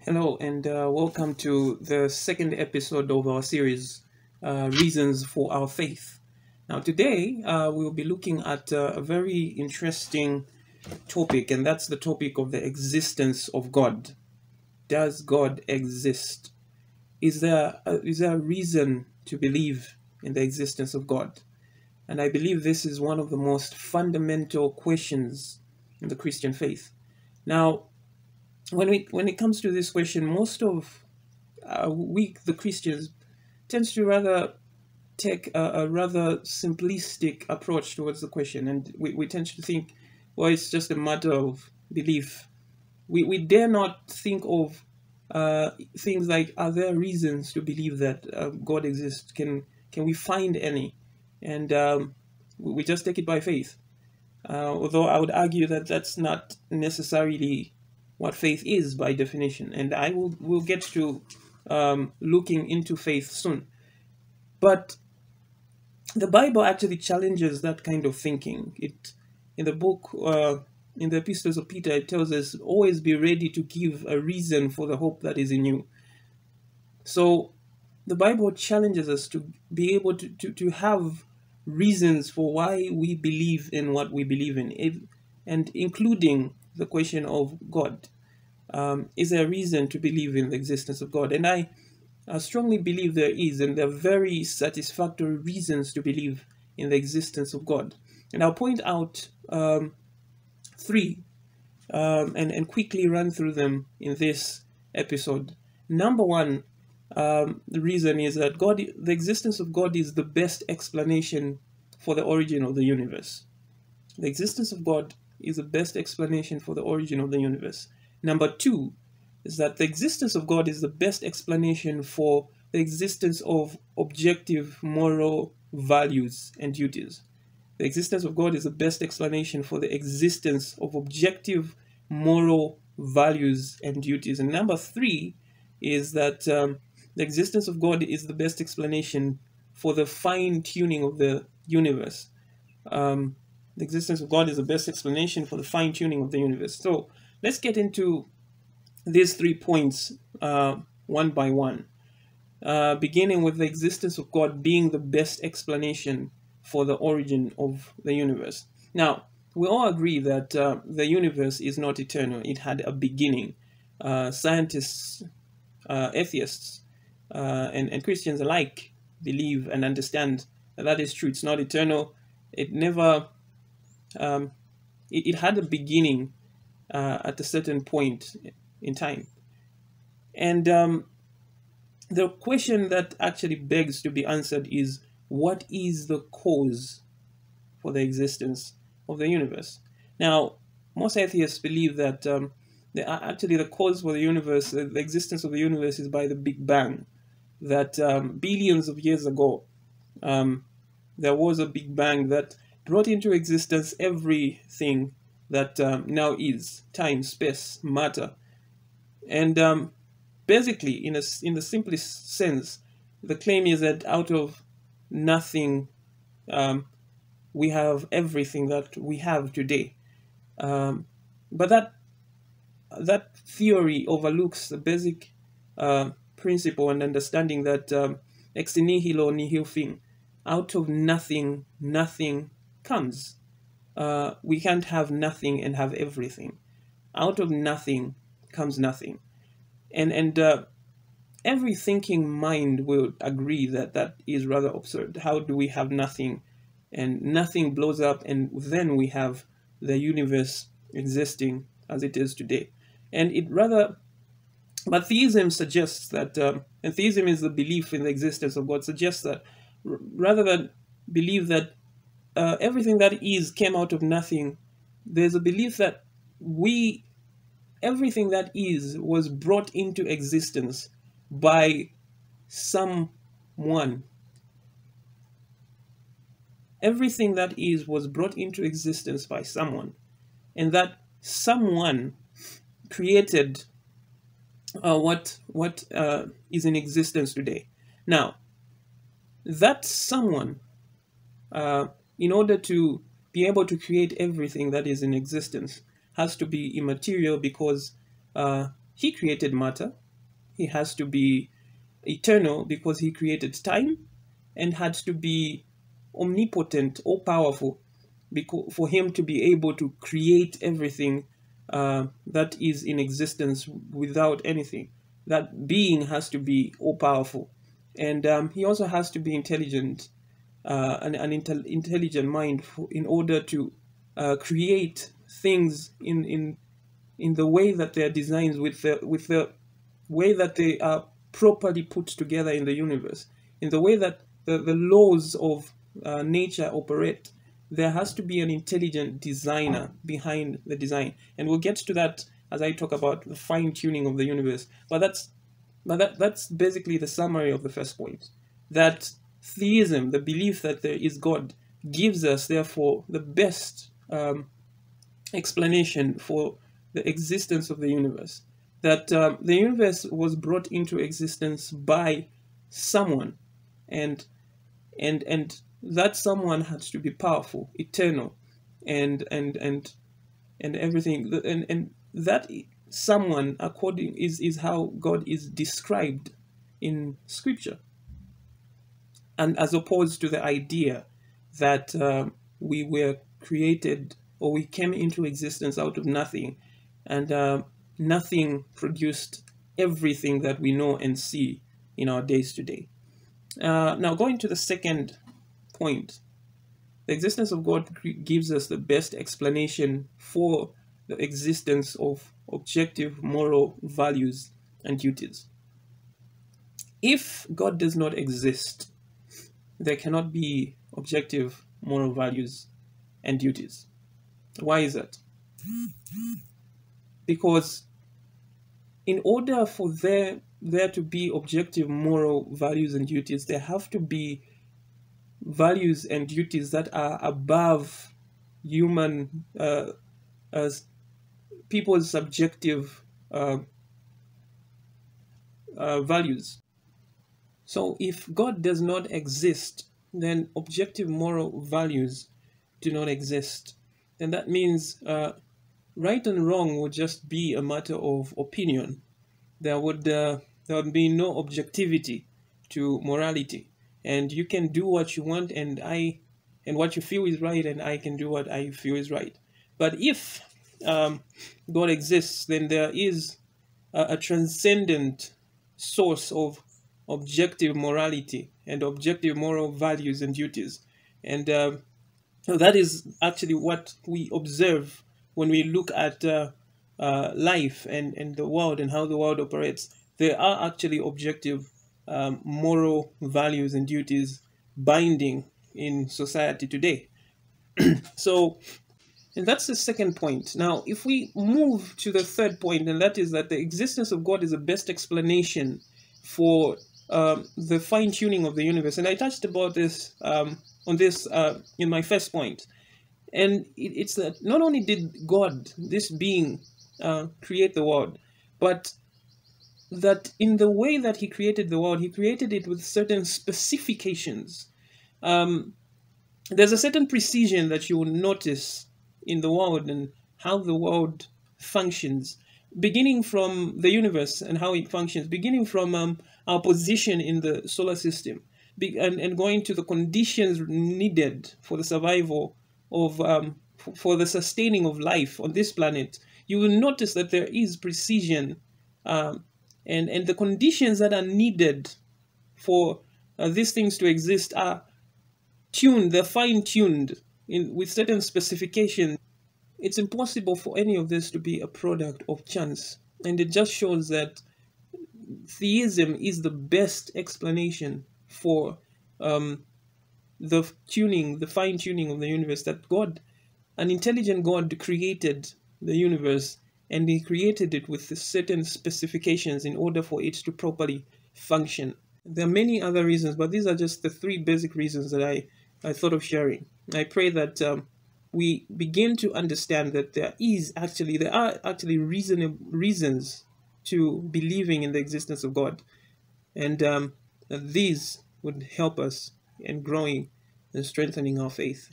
Hello, and welcome to the second episode of our series, Reasons for Our Faith. Now, today we'll be looking at a very interesting topic, and that's the topic of the existence of God. Does God exist? Is there a reason to believe in the existence of God? And I believe this is one of the most fundamental questions in the Christian faith. Now, when it comes to this question, most of we, the Christians, tends to rather take a rather simplistic approach towards the question, and we tend to think, well, it's just a matter of belief. We dare not think of things like, are there reasons to believe that God exists? Can we find any? And we just take it by faith. Although I would argue that that's not necessarily what faith is by definition, and will get to looking into faith soon. But the Bible actually challenges that kind of thinking. It in the book in the epistles of Peter, it tells us always be ready to give a reason for the hope that is in you. So the Bible challenges us to be able to have reasons for why we believe in what we believe in, and including the question of God. Is there a reason to believe in the existence of God? And I strongly believe there is, and there are very satisfactory reasons to believe in the existence of God. And I'll point out three and quickly run through them in this episode. Number one, the reason is that the existence of God is the best explanation for the origin of the universe. The existence of God is the best explanation for the origin of the universe. Number two is that the existence of God is the best explanation for the existence of objective moral values and duties. The existence of God is the best explanation for the existence of objective moral values and duties. And number three is that the existence of God is the best explanation for the fine tuning of the universe. The existence of God is the best explanation for the fine tuning of the universe. So let's get into these 3 points one by one, beginning with the existence of God being the best explanation for the origin of the universe. Now, we all agree that the universe is not eternal. It had a beginning. Scientists, atheists, and Christians alike believe and understand that is true. It's not eternal. It never, it had a beginning at a certain point in time. And the question that actually begs to be answered is, what is the cause for the existence of the universe? Now, most atheists believe that the cause for the universe, the existence of the universe, is by the Big Bang. That billions of years ago, there was a Big Bang that brought into existence everything that now is: time, space, matter. And basically, in the simplest sense, the claim is that out of nothing, we have everything that we have today. But that theory overlooks the basic principle and understanding that ex nihilo nihil fin, out of nothing, nothing comes. We can't have nothing and have everything. Out of nothing comes nothing. And every thinking mind will agree that that is rather absurd. How do we have nothing and nothing blows up and then we have the universe existing as it is today? And but theism suggests that, and theism is the belief in the existence of God, suggests that rather than believe that everything that is came out of nothing, there's a belief that everything that is was brought into existence by someone. Everything that is was brought into existence by someone, and that someone created what is in existence today. Now, that someone, in order to be able to create everything that is in existence, has to be immaterial, because He created matter. He has to be eternal because he created time, and had to be omnipotent or powerful because for him to be able to create everything that is in existence without anything. That being has to be all powerful, and he also has to be intelligent, intelligent mind in order to create things in the way that they are designed, with the way that they are properly put together in the universe, in the way that the laws of nature operate. There has to be an intelligent designer behind the design, and we'll get to that as I talk about the fine tuning of the universe. But that's basically the summary of the first point. That theism, the belief that there is God, gives us therefore the best explanation for the existence of the universe. That the universe was brought into existence by someone, and that someone has to be powerful, eternal, and everything. And that someone, according, is how God is described in Scripture, and as opposed to the idea that we were created, or we came into existence out of nothing, and nothing produced everything that we know and see in our days today. Now, going to the second point, the existence of God gives us the best explanation for the existence of objective moral values and duties. If God does not exist, there cannot be objective moral values and duties. Why is that? Because in order for there to be objective moral values and duties, there have to be values and duties that are above human as people's subjective values. So if God does not exist, then objective moral values do not exist. And that means right and wrong would just be a matter of opinion. There would be no objectivity to morality, and you can do what you want, and what you feel is right, and I can do what I feel is right. But if God exists, then there is a transcendent source of objective morality and objective moral values and duties, and so that is actually what we observe when we look at life and the world and how the world operates. There are actually objective moral values and duties binding in society today. So, and that's the second point. Now, if we move to the third point, and that is that the existence of God is the best explanation for the fine-tuning of the universe. And I touched about this on this in my first point. And it's that not only did God, this being, create the world, but that in the way that he created the world, he created it with certain specifications. There's a certain precision that you will notice in the world and how the world functions, beginning from the universe and how it functions, beginning from our position in the solar system, and going to the conditions needed for the survival of, for the sustaining of life on this planet. You will notice that there is precision, and the conditions that are needed for these things to exist are tuned, they're fine-tuned with certain specifications. It's impossible for any of this to be a product of chance. And it just shows that theism is the best explanation for the fine-tuning of the universe, that God, an intelligent God, created the universe, and he created it with certain specifications in order for it to properly function. There are many other reasons, but these are just the three basic reasons that I thought of sharing. I pray that we begin to understand that there are actually reasonable reasons to believing in the existence of God, and that these would help us in growing and strengthening our faith.